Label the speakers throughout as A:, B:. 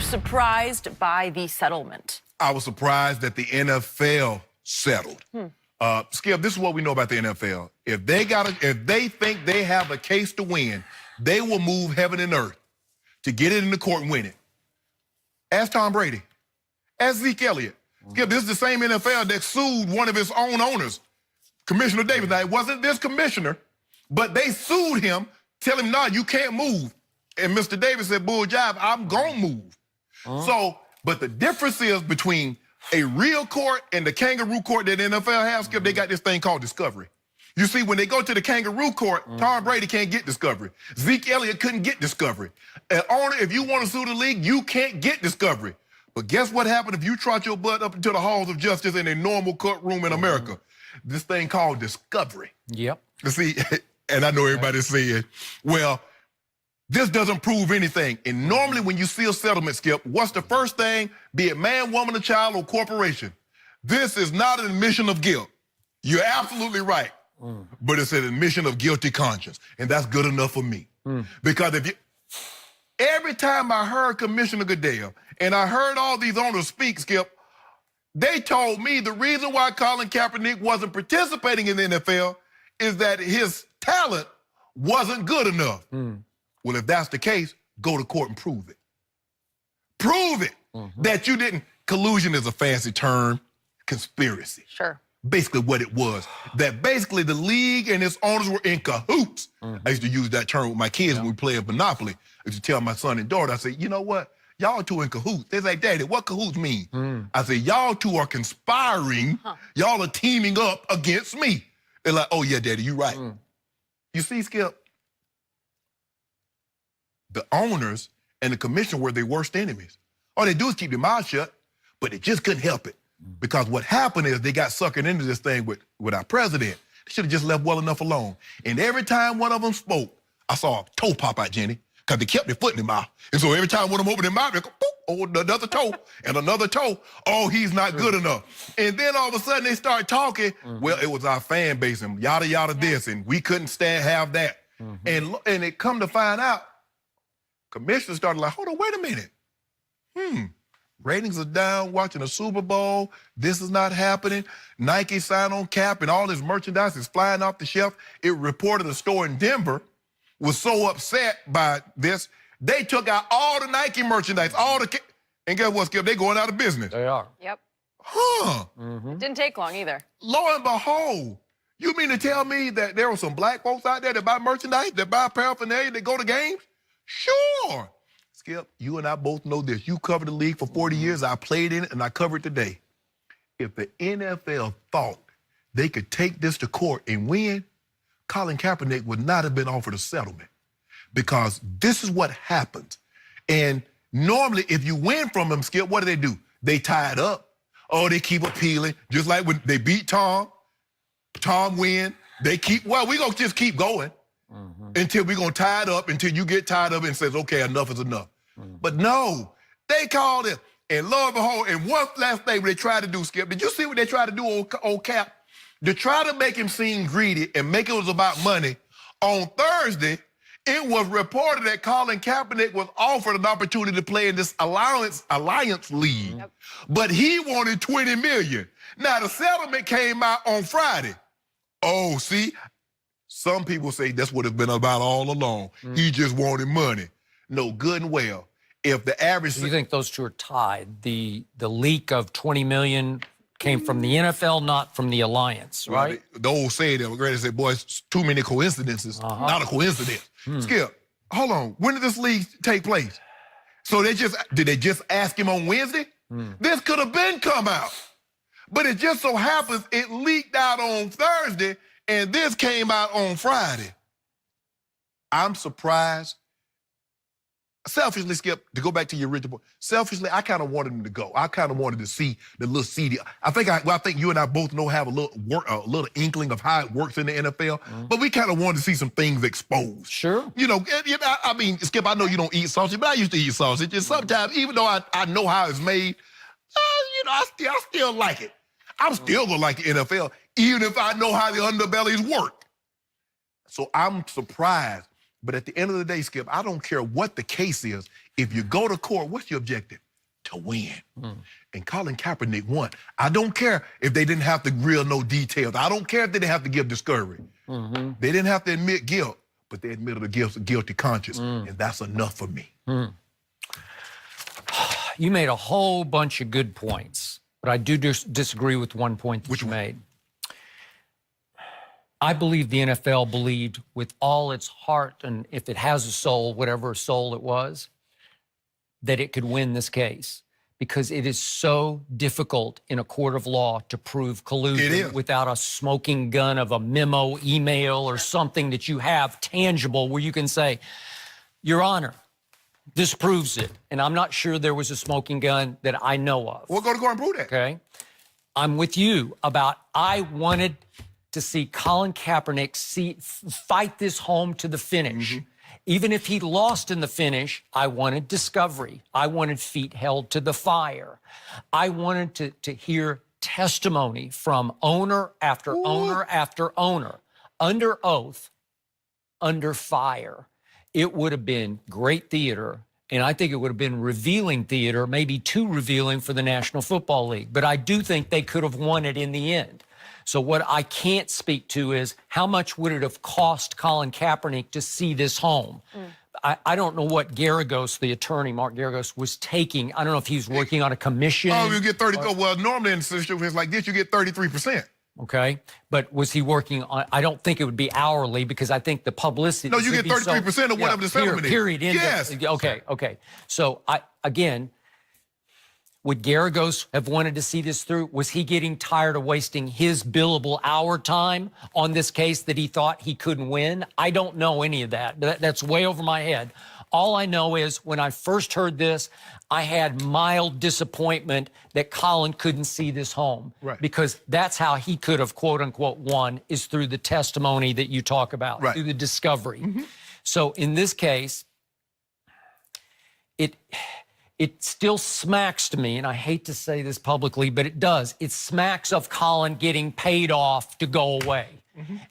A: surprised by the settlement?
B: I was surprised that the NFL settled. Skip, this is what we know about the NFL. If they think they have a case to win, they will move heaven and earth to get it in the court and win it. Ask Tom Brady. Ask Zeke Elliott. Skip, this is the same NFL that sued one of its own owners, Commissioner Davis. Now, it wasn't this commissioner, but they sued him, telling him, no, you can't move. And Mr. Davis said, bull jive, I'm gonna move. So, but the difference is between a real court and the kangaroo court that the NFL has, Skip, they got this thing called discovery. You see, when they go to the kangaroo court, Tom Brady can't get discovery. Zeke Elliott couldn't get discovery. An owner, if you want to sue the league, you can't get discovery. But guess what happened if you trot your butt up into the halls of justice in a normal courtroom in America? This thing called discovery.
C: Yep.
B: You see, and I know everybody's saying, well, this doesn't prove anything. And normally when you see a settlement, Skip, what's the first thing, be it man, woman, or child, or corporation? This is not an admission of guilt. You're absolutely right. But it's an admission of guilty conscience. And that's good enough for me. Because every time I heard Commissioner Goodell and I heard all these owners speak, Skip, they told me the reason why Colin Kaepernick wasn't participating in the NFL is that his talent wasn't good enough. Well, if that's the case, go to court and prove it. Prove it that you didn't. Collusion is a fancy term. Conspiracy.
A: Sure.
B: Basically what it was. That basically the league and its owners were in cahoots. I used to use that term with my kids when we played Monopoly. I used to tell my son and daughter, I say, you know what? Y'all two in cahoots. They're like, Daddy, what cahoots mean? I say, y'all two are conspiring. Y'all are teaming up against me. They're like, oh yeah, Daddy, you right. You see, Skip, the owners and the commissioner were their worst enemies. All they do is keep their mouth shut, but they just couldn't help it. Because what happened is they got suckered into this thing with our president. They should have just left well enough alone. And every time one of them spoke, I saw a toe pop out, Jenny, because they kept their foot in their mouth. And so every time one of them opened their mouth, they go, boop, oh, another toe and another toe. Oh, he's not good enough. And then all of a sudden they start talking, well, it was our fan base and yada, yada this, and we couldn't have that. And it come to find out, commissioners started like, hold on, wait a minute. Ratings are down watching a Super Bowl. This is not happening. Nike signed on Cap and all this merchandise is flying off the shelf. It reported a store in Denver was so upset by this, they took out all the Nike merchandise, and guess what, Skip? They going out of business.
C: They are.
A: Yep.
B: Huh.
A: Didn't take long either.
B: Lo and behold, you mean to tell me that there were some black folks out there that buy merchandise, that buy paraphernalia, that go to games? Sure. Skip, you and I both know this. You covered the league for 40 years. I played in it, and I cover it today. If the NFL thought they could take this to court and win, Colin Kaepernick would not have been offered a settlement. Because this is what happens. And normally, if you win from them, Skip, what do? They tie it up. Oh, they keep appealing. Just like when they beat Tom win. They keep, well, we're going to just keep going. Until we're going to tie it up, until you get tired of it and says, okay, enough is enough. But no, they called it. And lo and behold, and one last thing they tried to do, Skip, did you see what they tried to do on Cap? To try to make him seem greedy and make it was about money, on Thursday, it was reported that Colin Kaepernick was offered an opportunity to play in this alliance league. But he wanted $20 million. Now, the settlement came out on Friday. Oh, see? Some people say that's what it's been about all along. He just wanted money. No, good and well. If the average...
C: So you think those two are tied? The leak of $20 million came from the NFL, not from the alliance, right?
B: The old saying that, Grady said, boy, it's too many coincidences. Not a coincidence. Skip, hold on. When did this league take place? So did they just ask him on Wednesday? This could have been come out. But it just so happens it leaked out on Thursday, and this came out on Friday. I'm surprised. Selfishly, Skip, to go back to your original point, selfishly, I kind of wanted him to go. I kind of wanted to see the little seedy. I think you and I both have a little inkling of how it works in the NFL, but we kind of wanted to see some things exposed.
C: Sure.
B: You know, I mean, Skip, I know you don't eat sausage, but I used to eat sausage. And sometimes, even though I know how it's made, you know, I still like it. I'm still gonna like the NFL, even if I know how the underbellies work. So I'm surprised But at the end of the day, Skip, I don't care what the case is. If you go to court, what's your objective? To win. And Colin Kaepernick won. I don't care if they didn't have to grill no details. I don't care if they didn't have to give discovery. They didn't have to admit guilt, but they admitted a guilty conscience, and that's enough for me.
C: You made a whole bunch of good points, but I do disagree with one point that you made. I believe the NFL believed with all its heart, and if it has a soul, whatever soul it was, that it could win this case, because it is so difficult in a court of law to prove collusion without a smoking gun of a memo, email, or something that you have tangible where you can say, Your Honor, this proves it. And I'm not sure there was a smoking gun that I know of.
B: We'll go to court and prove that.
C: Okay. I'm with you about I wanted to see Colin Kaepernick fight this home to the finish. Even if he lost in the finish, I wanted discovery. I wanted feet held to the fire. I wanted to hear testimony from owner after owner after owner, under oath, under fire. It would have been great theater, and I think it would have been revealing theater, maybe too revealing for the National Football League. But I do think they could have won it in the end. So what I can't speak to is how much would it have cost Colin Kaepernick to see this home? I don't know what Garagos, the attorney, Mark Garagos, was taking. I don't know if he's working on a commission.
B: Oh, you get 30. Well, normally in situations like this, you get 33%.
C: Okay, but was he working on? I don't think it would be hourly, because I think the publicity.
B: No, you get 33% of whatever the settlement is.
C: Period.
B: Yes.
C: Okay. So again. Would Garagos have wanted to see this through? Was he getting tired of wasting his billable hour time on this case that he thought he couldn't win? I don't know any of that. That's way over my head. All I know is when I first heard this, I had mild disappointment that Colin couldn't see this home.
B: Right.
C: Because that's how he could have, quote unquote, won, is through the testimony that you talk about, through the discovery. So in this case, it still smacks to me, and I hate to say this publicly, but it does. It smacks of Colin getting paid off to go away.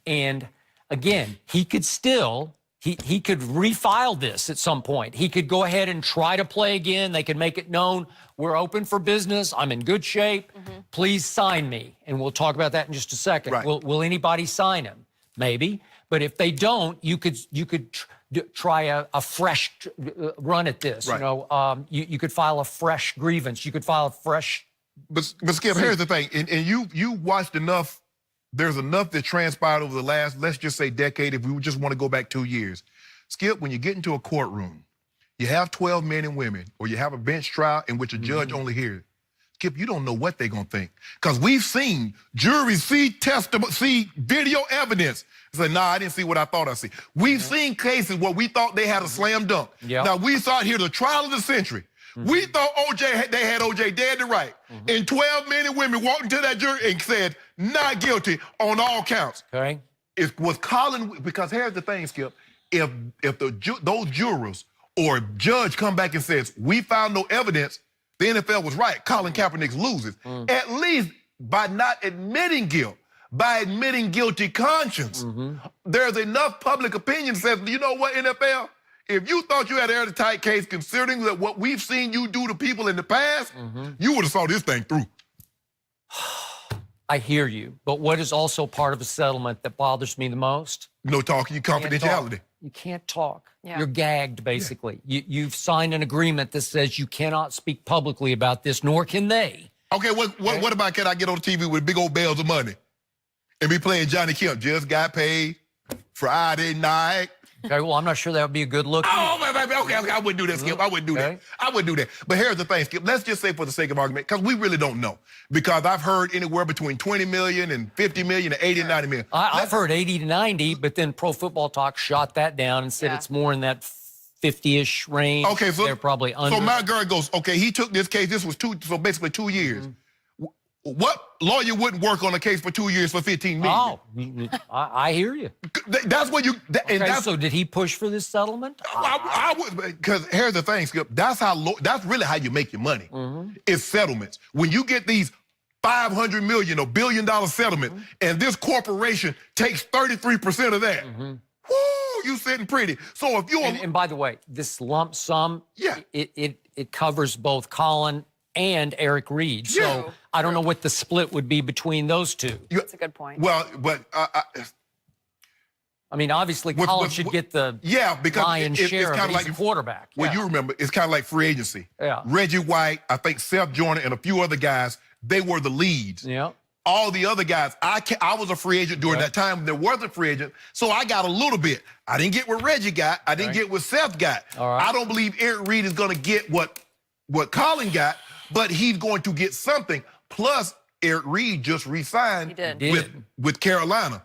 C: And again, he could still, he could refile this at some point. He could go ahead and try to play again. They could make it known, we're open for business. I'm in good shape. Please sign me. And we'll talk about that in just a second. Will anybody sign him? Maybe. But if they don't, you could try a fresh run at this. You know, you could file a fresh grievance. You could file a fresh.
B: But Skip, here's the thing, and you watched enough. There's enough that transpired over the last, let's just say, decade. If we just want to go back 2 years, Skip, when you get into a courtroom, you have 12 men and women, or you have a bench trial in which a judge only hears. Skip, you don't know what they're gonna think, because we've seen juries see testimony, see video evidence. Say, nah, I didn't see what I thought I see. We've seen cases where we thought they had a slam dunk. Now, we saw here the trial of the century. We thought they had OJ dead to right. And 12 men and women walked into that jury and said, not guilty on all counts. It was Colin, because here's the thing, Skip. If those jurors or judge come back and says, we found no evidence, the NFL was right, Colin Kaepernick loses. At least by not admitting guilt, by admitting guilty conscience. There's enough public opinion that says, you know what, NFL? If you thought you had an airtight case, considering that what we've seen you do to people in the past, you would have saw this thing through.
C: I hear you, but what is also part of a settlement that bothers me the most?
B: No talking, confidentiality.
C: You can't talk. You're gagged, basically. You've signed an agreement that says you cannot speak publicly about this, nor can they.
B: Okay, what about can I get on TV with big old bales of money and be playing Johnny Kemp? Just got paid Friday night.
C: Okay, well, I'm not sure that would be a good look.
B: Okay, I wouldn't do that, Skip. I wouldn't do that. I wouldn't do that. But here's the thing, Skip. Let's just say for the sake of argument, because we really don't know. Because I've heard anywhere between 20 million and 50 million and 80 and 90 million.
C: I've heard 80 to 90, but then Pro Football Talk shot that down and said it's more in that 50-ish range. Okay, so they're probably under. So my girl goes, okay, he took this case. This was basically 2 years. What lawyer wouldn't work on a case for 2 years for 15 million? Oh, I hear you.
B: That's what you.
C: So did he push for this settlement?
B: I would, because here's the thing, Skip. That's really how you make your money. It's settlements. When you get these $500 million or $1 billion settlement, and this corporation takes 33% of that. Woo! you sitting pretty. So if you
C: And by the way, this lump sum,
B: Yeah.
C: it covers both Colin and Eric Reed. So
B: Yeah.
C: I don't know what the split would be between those two.
A: That's a good point.
B: well, but
C: I mean, obviously, Colin should get the
B: because
C: lion's share
B: kind
C: of
B: of
C: it. He's a quarterback.
B: Well,
C: Yeah.
B: you remember, it's kind of like free agency.
C: Yeah.
B: Reggie White, I think Seth Joyner, and a few other guys, they were the leads.
C: Yeah.
B: All the other guys, I was a free agent during that time. There was a free agent, so I got a little bit. I didn't get what Reggie got. I didn't get what Seth got.
C: All right.
B: I don't believe Eric Reed is going to get what Colin got, but he's going to get something. Plus, Eric Reed just re-signed
A: He did.
B: with Carolina.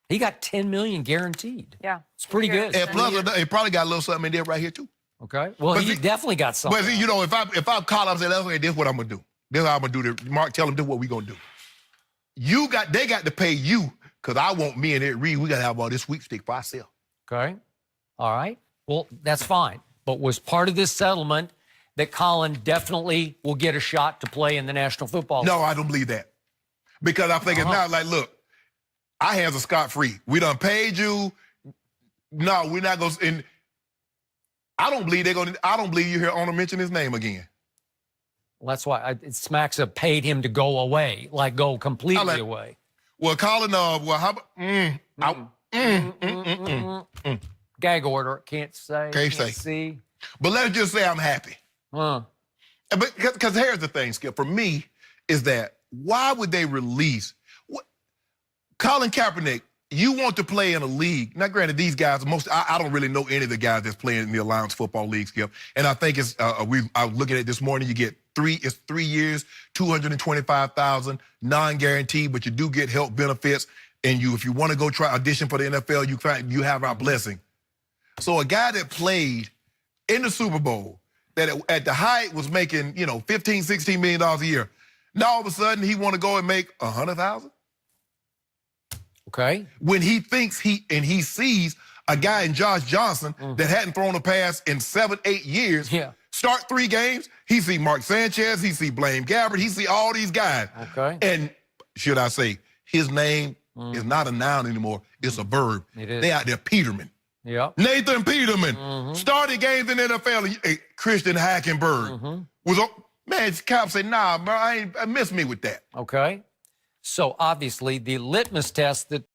C: He got $10 million guaranteed.
A: Yeah.
C: It's pretty good.
B: And plus, he probably got a little something in there right here, too.
C: Okay. Well,
B: But
C: he
B: see-
C: definitely got something.
B: But see, you know, if I'm Colin, I'm saying, okay, this is what I'm going to do. This is how I'm going to do this. Mark, tell them this is what we're going to do. They got to pay you, because I want me and Eric Reed, we got to have all this sweepstake for ourselves.
C: Okay. All right. Well, that's fine. But was part of this settlement that Colin definitely will get a shot to play in the National Football League?
B: No, I don't believe that. Because I think it's not like, look, our hands are scot-free. We done paid you. No, we're not going to. And I don't believe I don't believe you hear owner mention his name again.
C: Well, that's why it smacks of paid him to go away, like go completely away.
B: Well, Colin, well, how about,
C: Gag order. Can't say.
B: Can't say.
C: see.
B: but let's just say I'm happy.
C: Huh.
B: Because here's the thing, Skip, for me, is that why would they release Colin Kaepernick? You want to play in a league. Now, granted, these guys, I don't really know any of the guys that's playing in the Alliance Football League, Skip. And I think it's I was looking at it this morning. You get 3 years, $225,000, non-guaranteed, but you do get health benefits. And if you want to go try audition for the NFL, you have our blessing. So a guy that played in the Super Bowl, that at the height was making, $15, $16 million a year. Now all of a sudden he want to go and make $100,000.
C: Okay.
B: When he thinks he sees a guy in Josh Johnson that hadn't thrown a pass in 7-8 years.
C: Yeah.
B: Start 3 games, he see Mark Sanchez, he see Blaine Gabbert, he see all these guys.
C: Okay.
B: And should I say, his name is not a noun anymore, it's a verb.
C: It is.
B: They out there Peterman.
C: Yep.
B: Nathan Peterman started games in the NFL. Christian Hackenberg was man. Cop said, "Nah, bro, I miss me with that."
C: Okay. So obviously the litmus test that